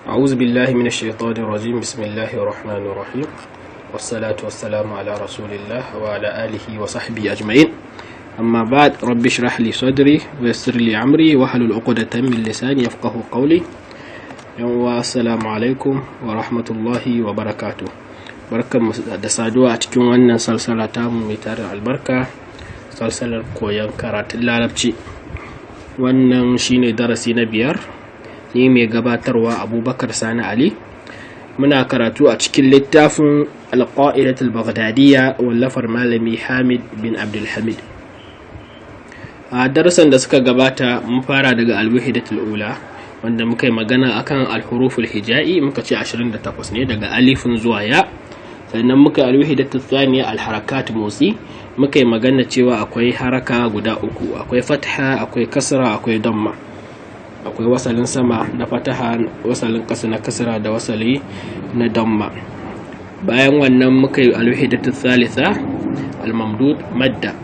أعوذ بالله من الشيطان الرجيم. بسم الله الرحمن الرحيم، والصلاة والسلام على رسول الله وعلى آله وصحبه أجمعين. أما بعد، رب اشرح لي صدري ويسر لي أمري واحلل عقدة من لساني يفقهوا قولي. السلام عليكم ورحمة الله وبركاته. barkan da saduwa a cikin wannan salsala tamu mai tarin albarka, salsalar koyon karatun larabci. Wannan shine darasi na 5. Ni mai gabatarwa Abubakar Sani Ali. Muna karatu a cikin littafin Al-Qa'idatul Baghdadiyya wallafar malami Hamid bin Abdul Hamid. A darasan da suka gabata mun fara daga Al-Wahidatul Ula, wanda muka yi magana akan al-huruful hijai, muka ce 28 ne daga alifin zuwa ya. Sannan muka yi Al-Wahidatul Thaniya al-harakat motsi, muka yi magana cewa akwai haraka guda uku, akwai fatha, akwai kasra, akwai damma. Akwai wasalin sama na fataha, wasalin ƙasa na kasra da wasali na damma. Bayan wannan muka yi Al-Wahidatul Thalitha al-mamdud madda,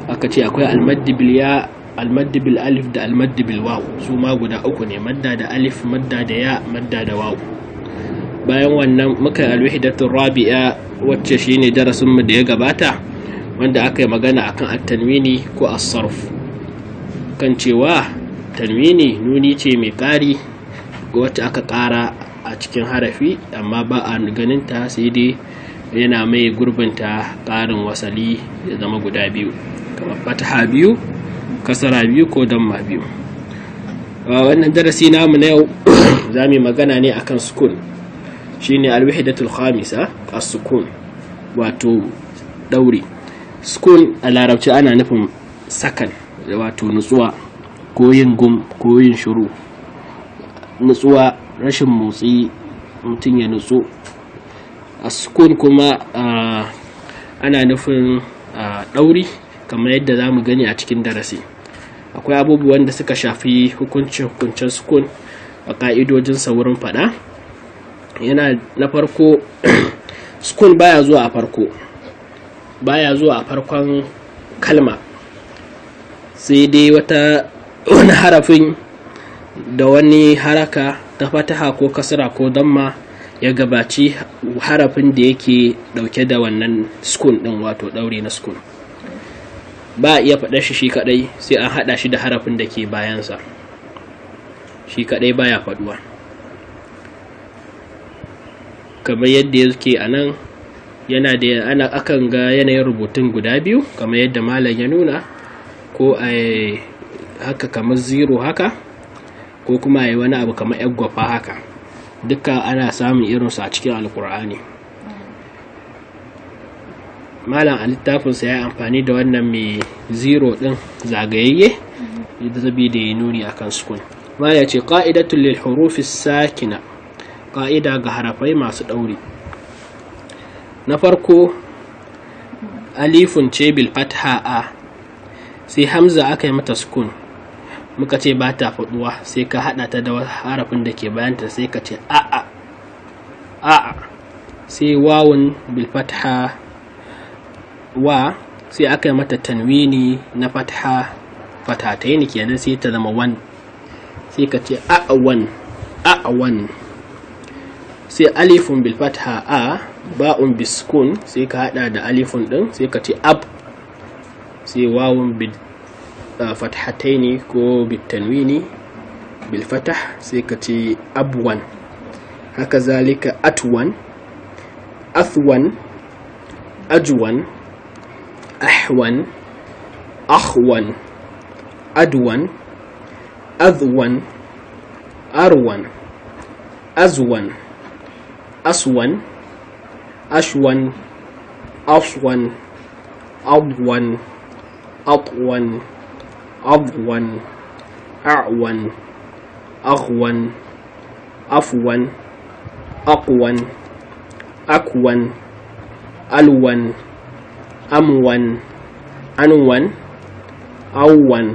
aka ce akwai al-madd bil ya, al-madd bil alif da al-madd bil waw, su ma guda uku ne, madda da alif, madda da ya, madda da waw. Bayan wannan muka yi Al-Wahidatul Rabi'a, wacce shine darasin mu da ya gabata, wanda aka yi magana akan at-tanwini ko as-sarf, kan cewa tanwini nuni ce mai ƙari wacce aka ƙara a cikin harafi, amma ba a ganin ta, sai dai yana mai gurbinta ƙarin wasali ya zama guda biyu, kamar fataha biyu, kasara biyu ko damma biyu. Wannan darasi namu na yau za mu magana ne akan sukun, shine Al-Wahidatul Khamisa as-sukun, wato dauri. Sukun a larabci ana nufin sakan, wato nutsuwa ko yin gum ko yin shiru. Nutsuwa, rashin motsi, mutum ya nutsu. As-sukun kuma ana nufin dauri, kamar yadda za mu gani a cikin darasi. Akwai abubuwan da suka shafi hukuncin sukun a ka'idojinsa wurin fada. Yana na farko, sukun baya zuwa a farkon kalma, sai dai wani harafin da wani haraka ta fataha ko kasra ko damma ya gabaci harafin da yake dauke da wannan sukun din, wato dauri na sukun. Ba iya faɗa shi kadai, sai an hada shi da harafin da ke bayansa. Shi kadai baya faduwa, kamar yadda yake a nan. Ana akan ga yanayin rubutun guda biyu, kamar yadda malam ya nuna, ko a haka kamar zero haka, ko kuma a yi wani abu kamar gwafa haka. Duka ana samun irinsu a cikin alkur'ani. Malam a littafinsa ya amfani da wannan mai zero din zagayayye, saboda ya nuni akan sukun. Malam ya ce qa'idatul lil hurufis sakina, ƙa'ida ga harafai masu ɗauri. Na farko, alifun ce bil fatha a, sai hamza aka yi mata sukun, muka ce ba ta faɗuwa, sai ka haɗa ta da harafin da ke bayanta, sai ka ce a'a. Sai wawun bil fatha wa, sai aka yi mata tanwini na fatha, fatataini kenan, sai ta zama wan, sai ka ce a'awan. Sai alifun bil fatha a, ba'un biskun, sai ka hada da alifun din, sai ka ce ab. Sai wawun bil fathataini ko bil tanwini bil fatah, sai ka ce abwan. Haka zalika atwan, athwan, ajwan, ahwan, akhwan, adwan, adwan, arwan, azwan, aswan, ashwan, aswan, adwan, atwan, adwan, a'wan, aghwan, afwan, aqwan, akwan, alwan, amwan, anwan, awwan,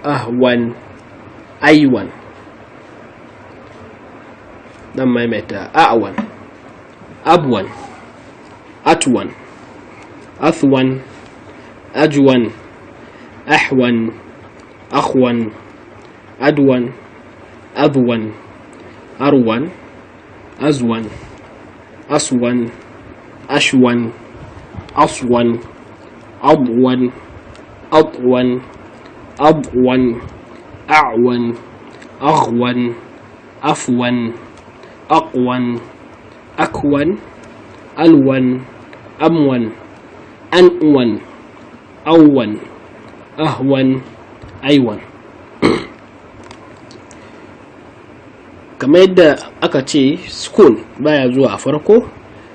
ahwan, aywan. Dan maimaita: a'wan, abwan, atwan, athwan, ajwan, ahwan, akhwan, adwan, adwan, أروان أزوان أسوان أشوان أصوان أضوان أطوان أضوان أعوان أغوان أفوان أقوان أكوان ألوان أموان أنوان أوان أهوان أيوان. kamar yadda aka ce sukun baya zuwa a farko,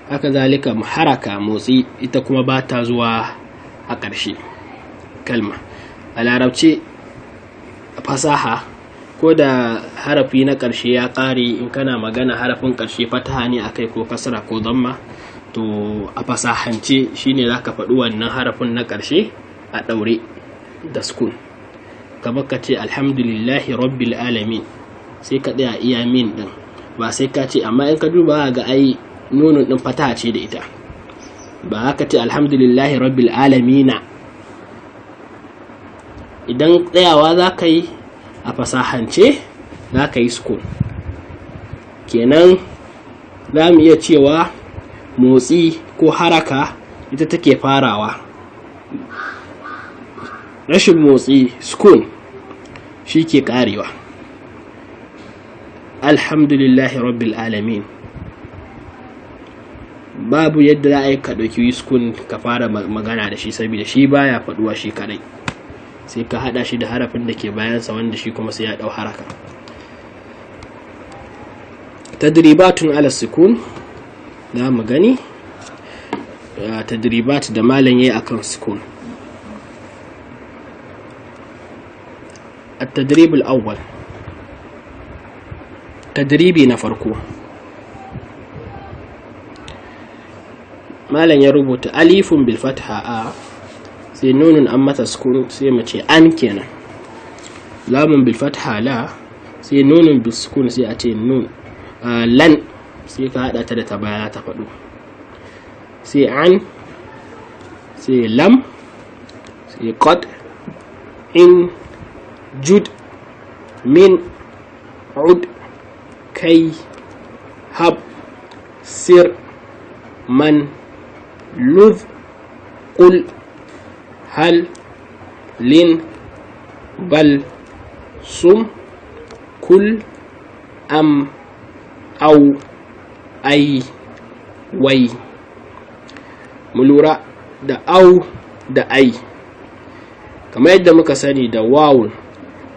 haka zalika haraka motsi ita kuma ba ta zuwa a ƙarshe kalma. A larabci fasaha ko da harafi na ƙarshe ya ƙare, in kana magana harafin ƙarshe fataha ne akai ko kasra ko damma, to a fasahance shine zaka faɗi wannan harafin na ƙarshe a ɗaure da sukun. kamar ka ce alhamdulillahi rabbil alamin, sai ka tsaya iya min din, ba sai ka ce, amma in ka duba ga ai nunun din fataha ce da ita, ba haka ce alhamdulillahi rabbil alamina. idan tsayawa za ka yi a fasahance za ka yi sukun. kenan za mu iya cewa motsi ko haraka ita take farawa, rashin motsi sukun shi ke karewa. alhamdulillahi rabbil alamin, babu yadda za a yi ka ɗauki sukun ka fara magana da shi, saboda shi baya faɗuwa shi kadai, sai ka haɗa shi da harafin da ke bayansa wanda shi kuma sai ya ɗau haraka. tadribatun ala sukun, za mu gani tadribat da malam yayi akan sukun. التدريب الأول، تدريبي نفركو، مالا يربط ألف بالفتحة أ، سي نون أما تسكن سي مچي أن كينا، لام بالفتحة لا، سي نون بالسكون سي أتي نون، لن سي كهذا تلتا بيانا تفدو، سي عن، سي لم، سي قد، إن، جد، من، عد، كي، هب، سر، من، لذ، قل، هل، لن، بل، سم، كل، أم، أو، أي، وي. ملورا da au da ai, kamar yadda muka sani da wawun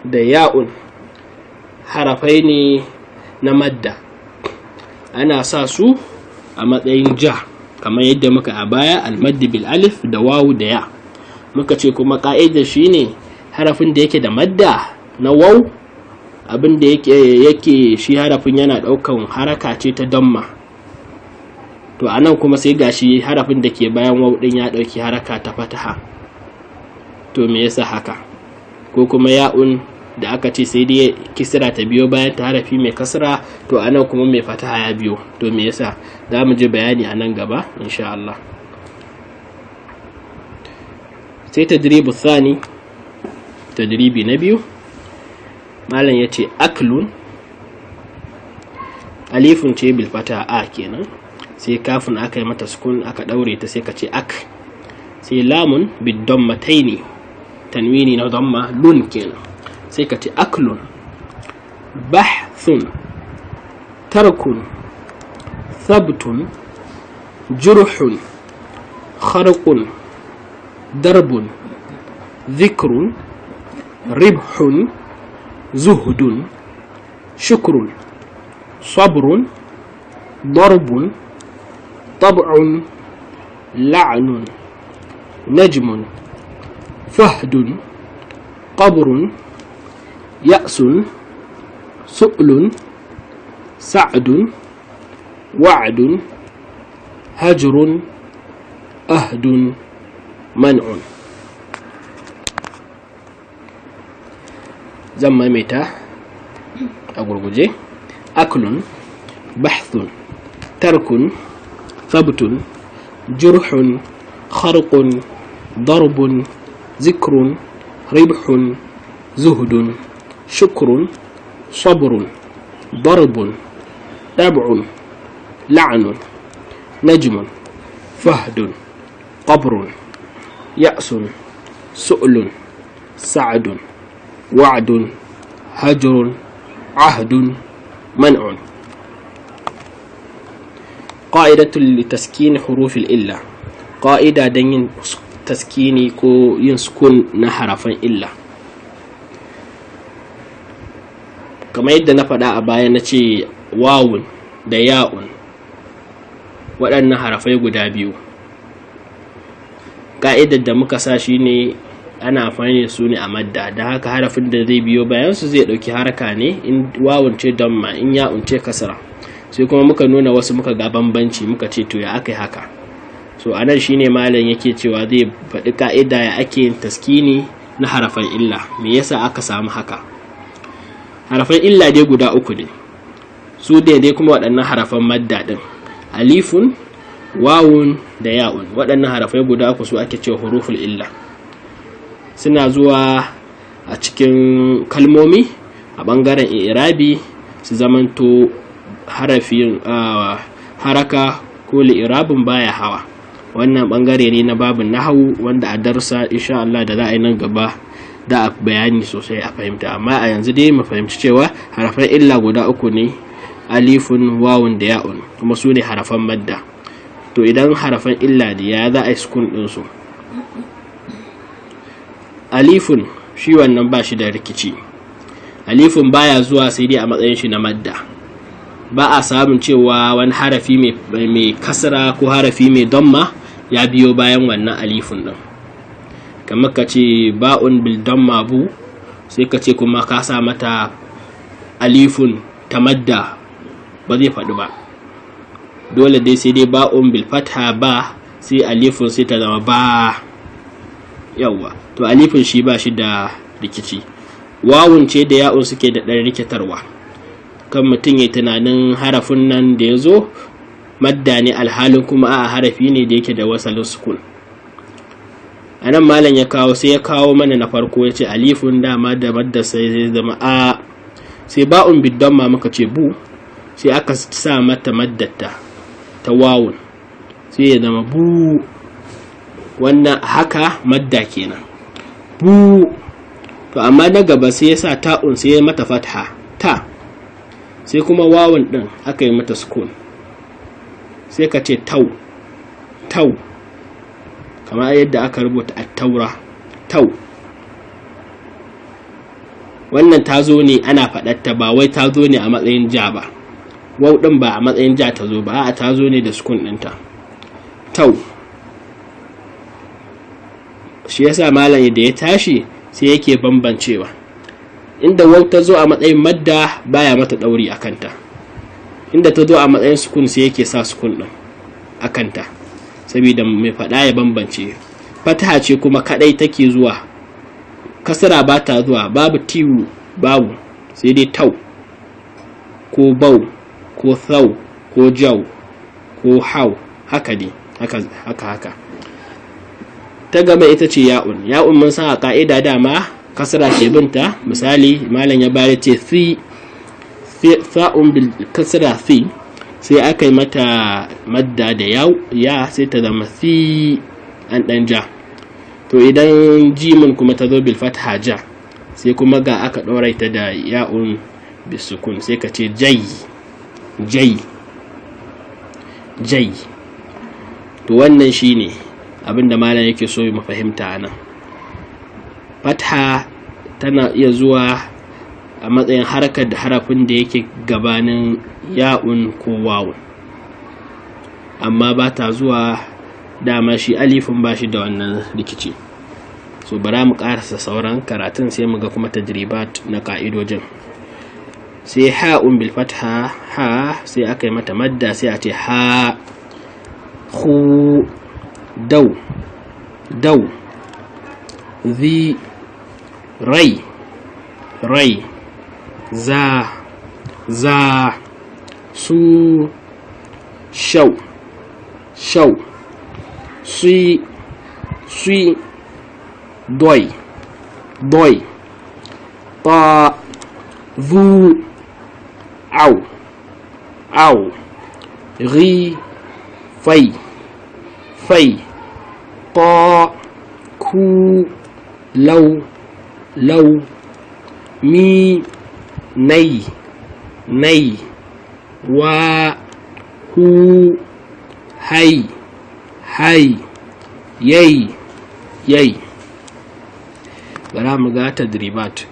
da ya'un harafai ne na madda, ana sa su a matsayin ja, kamar yadda muka a baya almaddi bil alif da wawu da ya. muka ce kuma ka'idar shine harafin da yake da madda na waw, abin da yake shi harafin yana daukan haraka ce ta damma, to anan kuma sai gashi harafin da ke bayan waw din ya dauki haraka ta fataha. to me yasa haka? ko kuma ya'un da aka ce sai dai kisra ta biyo bayan ta harafi mai kasra, to anan kuma mai fataha ya biyo, to me yasa? za mu ji bayani a nan gaba insha Allah. sai tadribu thani, tadribi na biyu, malam yace aklun, alifun ce bil fataha a kenan, sai kafin aka yi mata sukun aka daure ta sai ka ce ak, sai lamun bid dammataini, tanwini na damma lun kenan, sai ka ce aklun, bahthun, tarkun, thabtun, jurhun, kharqun, darbun, dhikrun, ribhun, zuhdun, shukrun, sabrun, darbun, tab'un, la'nun, najmun, fahdun, qabrun, ya'sun, su'lun, sa'dun, wa'dun, hajrun, ahdun, man'un. zan maimaita a gurguje: aklun, bahthun, tarkun, thabtun, jurhun, kharqun, darbun, zikrun, ribhun, zuhdun, shukrun, sabrun, darbun, tab'un, la'nun, najmun, fahdun, qabrun, ya'sun, su'lun, sa'dun, wa'dun, hajrun, ahdun, man'un. qa'idatul litaskini hurufil illa, qa'ida dan yin taskini ko yin sukun na harafan illa. Kamar yadda na faɗa a baya, na ce wawun da ya'un waɗannan harafai guda biyu, ƙa'idar da muka sa shi ne ana amfani da su ne a madda, da haka harafin da zai biyo bayan su zai ɗauki haraka ne, in wawun ce damma, in ya'un ce kasra. Sai kuma muka nuna wasu muka ga bambanci, muka ce to ya aka yi haka. So anan shine malam yake cewa zai faɗi ƙa'ida ya ake yin taskini na harafan illa, me yasa aka samu haka. Harafan illa dai guda uku ne, su daidai kuma waɗannan harafan madda ɗin, alifun, wawun da ya'un. Waɗannan harafai guda uku su ake cewa huruful illa. Suna zuwa a cikin kalmomi a ɓangaren i'rabi su zamanto harafin haraka ko li'irabin baya hawa. Wannan ɓangare ne na babin nahawu wanda a darussa insha Allah da za a yi nan gaba da a bayani sosai a fahimta, amma a yanzu dai mu fahimci cewa harafan illa guda uku ne, alifun, wawun da ya'un, kuma su ne harafan madda. To idan harafan illa da ya za a yi sukun ɗinsu. Alifun shi wannan ba shi da rikici, alifun baya zuwa sai dai a matsayin shi na madda, ba a samun cewa wani harafi mai kasra ko harafi mai damma ya biyo bayan wannan alifun ɗin. Kamar ka ce ba'un bil damma bu, sai ka ce kuma ka sa mata alifun ta madda, ba zai faɗi ba. Dole dai sai dai ba'un bil fatha ba, sai alifun sai ta zama ba. Yawwa, to alifun shi ba shi da rikici. Wawun ce da ya'un suke da ɗan rikitarwa, kan mutum ya tunanin harafin nan da ya zo madda ne, alhalin kuma a harafi ne da yake da wasalin sukun. A nan malam ya kawo, sai ya kawo mana na farko, ya ce alifun dama da madda sai zai zama a, sai ba'un biddan ma muka ce bu, sai aka sa mata maddata ta wawun sai ya zama bu. Wannan haka madda kenan, bu. To amma na gaba sai ya sa ta'un sai ya mata fatha ta, sai kuma wawun din aka yi mata sukun, sai ka ce tau, tau, kamar yadda aka rubuta at-taura, tau. Wannan ta zo ne ana faɗatta, ba wai ta zo ne a matsayin ja ba, waw ɗin ba a matsayin ja ta zo ba, a ta zo ne da sukun ɗinta, tau. Shi yasa malam da ya tashi sai yake bambancewa, inda waw ta zo a matsayin madda baya mata ɗauri a kanta, inda ta zo a matsayin sukun sai yake sa sukun ɗin a kanta, saboda mai faɗa ya bambance. Fataha ce kuma kaɗai take zuwa, kasra ba ta zuwa, babu tiwu, babu, sai dai tau ko bau ko thau ko jau ko hau, haka ne, haka. Ta gaba ita ce ya'un. Ya'un mun san a ka'ida dama kasra ke binta, misali malam ya bayar ce fi, fa'un bil kasra fi, sai aka yi mata madda da ya sai ta zama fi, an ɗan ja. To idan jimin kuma ta zo bil fatha ja, sai kuma ga aka ɗora ta da ya'un bisukun, sai ka ce jai, jai, jai. To wannan shine abinda malam yake so mu fahimta nan. Fatha tana iya zuwa a matsayin harkar da harafin da yake gabanin ya'un ko wawun, amma ba ta zuwa, dama shi alifin ba shi da wannan rikici. So bara mu karasa sauran karatun sai mu ga kuma tajribat na ka'idojin. Sai ha'un bil fatha, ha sai aka yi mata madda, sai a ce ha, hu, dau, dau, zi, rai, rai, za, za, su, shau, shau, sui, sui, doi, doi, ta, vu, au, au, ri, fai, ta, ku, lau, mi, nai, wa, hu, hai, yai. Bara mu ga tadribat.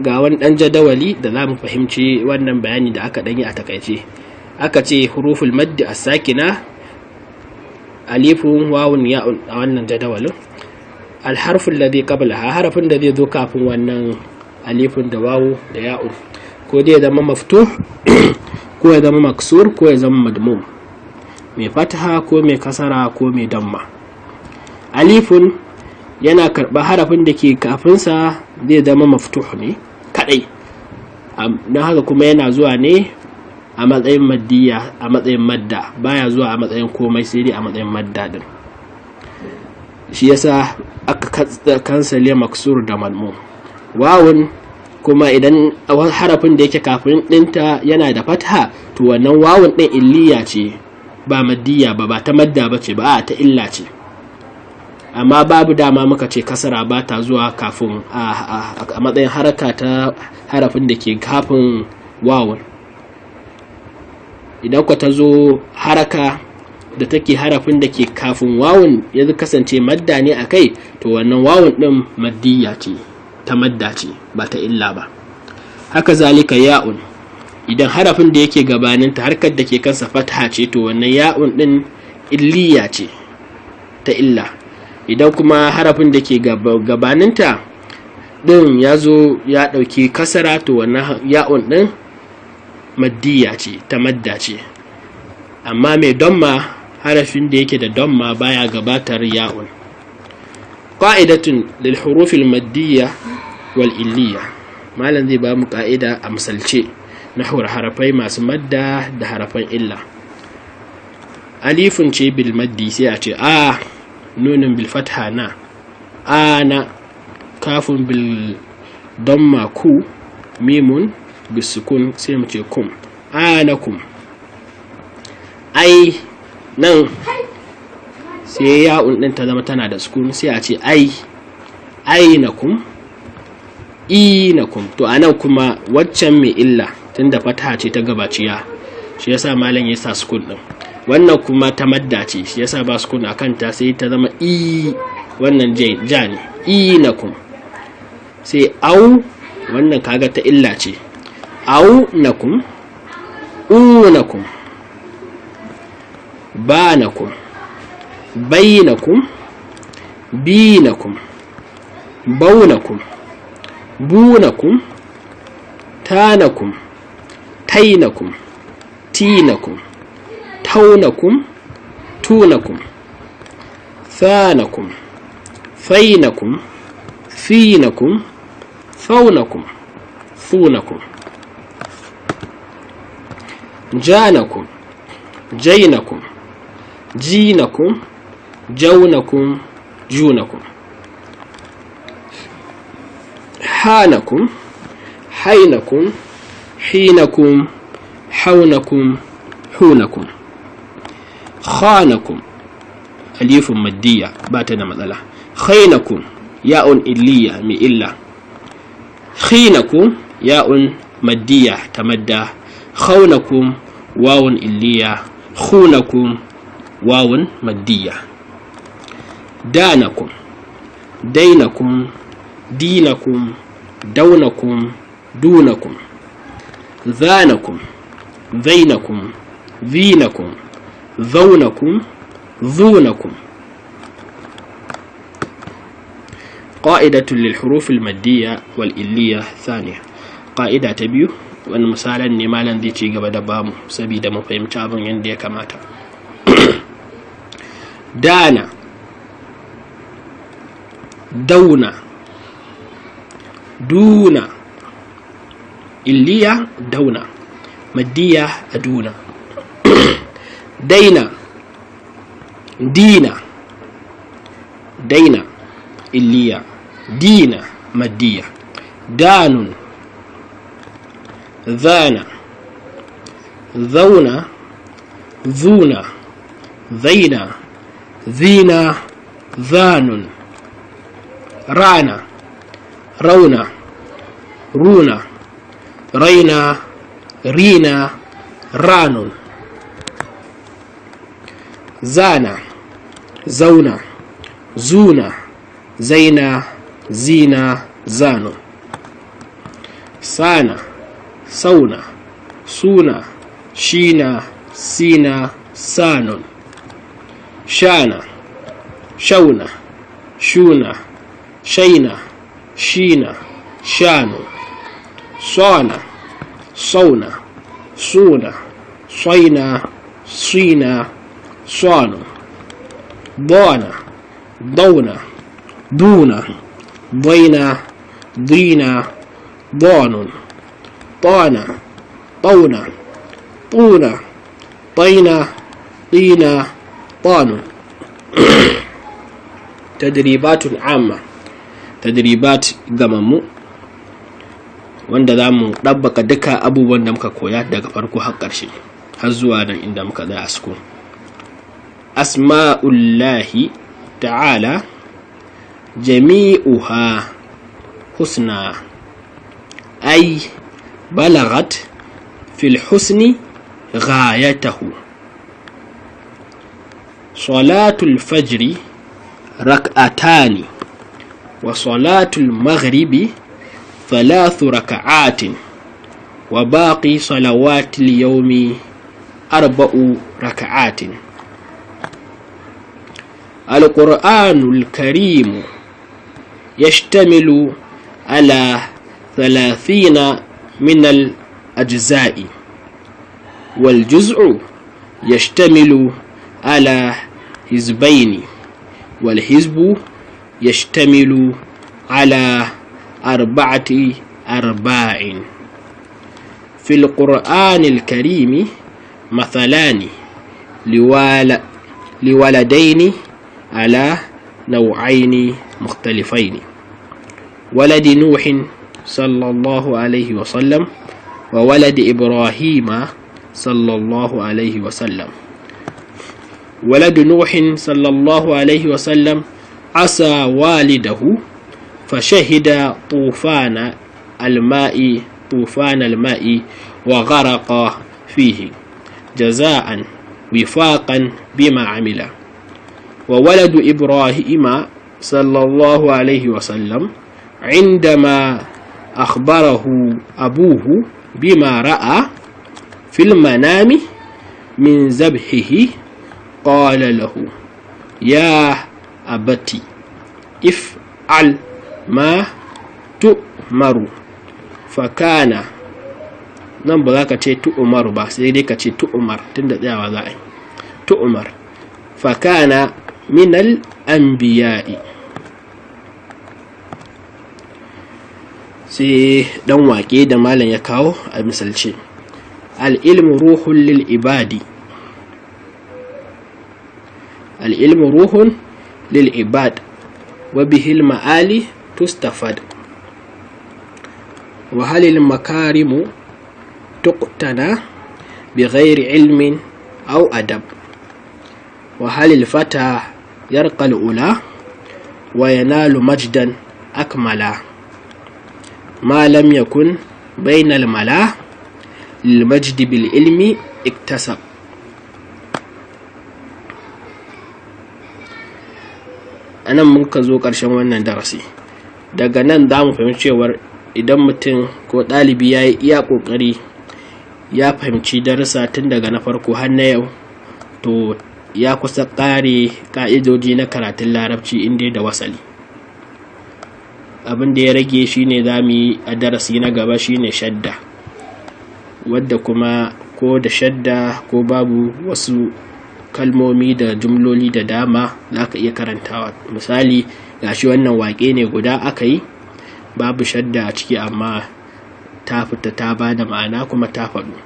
Ga wani dan jadawali da za mu fahimci wannan bayani da aka danyi a takaice. Aka ce huruful madd as-sakina alifun wawun ya'un a wannan jadawalin. Al-harfu alladhi qablaha, harafin da zai zo kafin wannan alifun da wawu da ya'un, ko zai zama maftuh ko ya zama maksur ko ya zama madmum, mai fataha ko mai kasara ko mai damma. Alifun yana karɓa harafin da ke kafinsa zai zama maftuh ne kadai, don haka kuma yana zuwa ne a matsayin maddiya, a matsayin madda, baya zuwa a matsayin komai sai dai a matsayin madda din. Shi yasa aka kansale maksur da madmum. Wawun kuma idan harafin da yake kafin dinta yana da fatha, to wannan wawun din illiya ce, ba maddiya ba ta madda ba ce ba, ta illa ce. Amma babu dama muka ce kasara ba ta zuwa kafin a matsayin haraka ta harafin da ke kafin wawun. Idan ta zo haraka da take harafin da ke kafin wawun ya kasance madda ne a kai, to wannan wawun din maddiya ce, ta madda ce ba ta illa ba. Haka zalika ya'un, idan harafin da yake gabaninta harkar da ke kansa fatha ce, to wannan ya'un din illiya ce, ta illa. Idan kuma harafin da ke gabaninta din ya zo ya ɗauki kasara, to wannan ya'un din maddiya ce, ta madda ce. Amma mai damma, harafin da yake da damma baya gabatar ya'un. Qa'idatun lil hurufil maddiyya wal illiyya. Malam zai ba mu ka'ida a misalce na harafai masu madda da harafan illa. Alifun ce bil maddi sai a ce a, nunin bil fatha na, ana, kafin bil damma ku, mimun bis sukun sai mu ce kum, anakum. Ai nan sai ya'un din ta zama tana da sukun sai a ce ai, ainakum, inakum. To anan kuma waccan mai illa tunda fataha ce ta gabaciya, shi yasa malam ya sa sukun din. Wannan kuma ta madda ce, shi yasa ba sukun akan ta, sai ta zama i, wannan ja ne, inakum. Sai au, wannan kaga ta illa ce, au nakum, unakum, banakum, bainakum, binakum, baunakum, bunakum, tanakum, tainakum, tinakum, taunakum, tunakum, thanakum, fainakum, finakum, faunakum, thunakum, janakum, jainakum, jinakum, jaunakum, junakum, hanakum, hainakum, hinakum, haunakum, hunakum. Khanakum, alifun maddiya ba ta da matsala. Khainakum, ya'un illiya mai illa. Khinakum, ya'un maddiya ta madda. Khaunakum, wawun illiya. Khunakum, wawun maddiya. Danakum, dainakum, dinakum, daunakum, dunakum. Zanakum, zainakum, zinakum, zaunakum, zunakum. قاعدة للحروف المادية والإلية ثانية. قاعدة تبيو وأن مثالا نمالا دي تيجي بدا بامو سبيدا مفهم تابن يندي كماتا. دانا، دونا، دونا. إلية دونا، مادية أدونا. دينا، دينا، دينا إلية، دينا مادية. دان، ذانا، zauna, zuna, zaina, zina, zanun, rana, rauna, runa, raina, rina, ranun, zana, zauna, zuna, zaina, zina, zanun, sana, sauna, suna, shina, sina, sanun, shana, shauna, shuna, shaina, shina, shanu, sona, sauna, suna, soina, sina, swanu, dona, dauna, duna, daina, dina, donun, طانا طونا طونا طينا طينا طان. تدريبات عامة، تدريبات gamammu wanda za mu ɗabbaka duka abubuwan da muka koya daga farko har ƙarshe har zuwa nan inda muka tsaya a school. Asma'ullahi ta'ala jami'uha husna ay balagat fil husni ghayatahu. Salatul fajri rak'atani wa salatul maghribi 3 raka'atin wa baqi salawatil yawmi 4 raka'atin. Al-Qur'anul Karim yashtamilu ala 30 من الأجزاء والجزء يشتمل على حزبين والحزب يشتمل على 4 أرباع. في القرآن الكريم مثلان لولدين على نوعين مختلفين: ولد نوح صلى الله عليه وسلم وولد إبراهيم صلى الله عليه وسلم. ولد نوح صلى الله عليه وسلم عصى والده فشهد طوفان الماء وغرق فيه جزاء وفاقا بما عمل. وولد إبراهيم صلى الله عليه وسلم عندما أخبره أبوه بما رأى في المنام من ذبحه قال له: يا أبتي افعل ما تؤمر. فكان nan ba za ka ce tu'umar ba, sai dai ka ce tu'umar tunda tsayawa za a yi. tu'umar fakana minal anbiya'i. sai dan wake da malam ya kawo a misalce: al-ilmu ruhun lil ibadi, al-ilmu ruhun lil ibad wa bihil ma'ali tustafad wa halil makarimu tuqtana bighairi ilmin aw adab wa halil fata yarqal ula wa yanalu majdan akmala ما لم يكن بين الملا للمجد بالعلم اكتسب. anan muka zo ƙarshen wannan darasi. Daga nan za mu fahimci cewar idan mutum ko ɗalibi ya yi iya ƙoƙari ya fahimci darasa tun daga na farko har na yau, to ya kusa ƙare ƙa'idoji na karatun larabci inda da wasali. Abin da ya rage shine za mu yi a darasi na gaba shine shadda, wadda kuma ko da shadda ko babu wasu kalmomi da jumloli da dama za ka iya karantawa. Misali, gashi wannan waƙe ne guda aka yi babu shadda a ciki, amma ta fita ta ba da ma'ana kuma ta faɗo.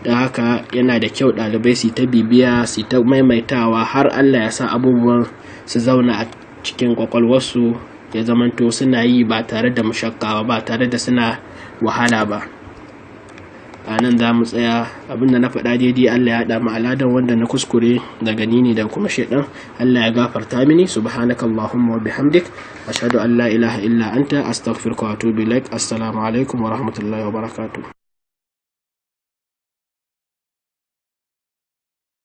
don haka yana da kyau ɗalibai su ta bibiya, su ta maimaitawa har Allah ya sa abubuwan su zauna a cikin kwakwalwarsu, ya zamanto suna yi ba tare da mushakka ba tare da suna wahala ba. a nan za mu tsaya. Abinda na faɗa daidai Allah ya haɗa mu aladan, wanda na kuskure daga ni ne da kuma shaidan Allah ya gafarta mini. Subhanakallahumma wa bihamdik, ashhadu an la ilaha illa anta, astaghfiruka wa atubu ilaik. Assalamu alaikum wa rahmatullahi wa barakatuh.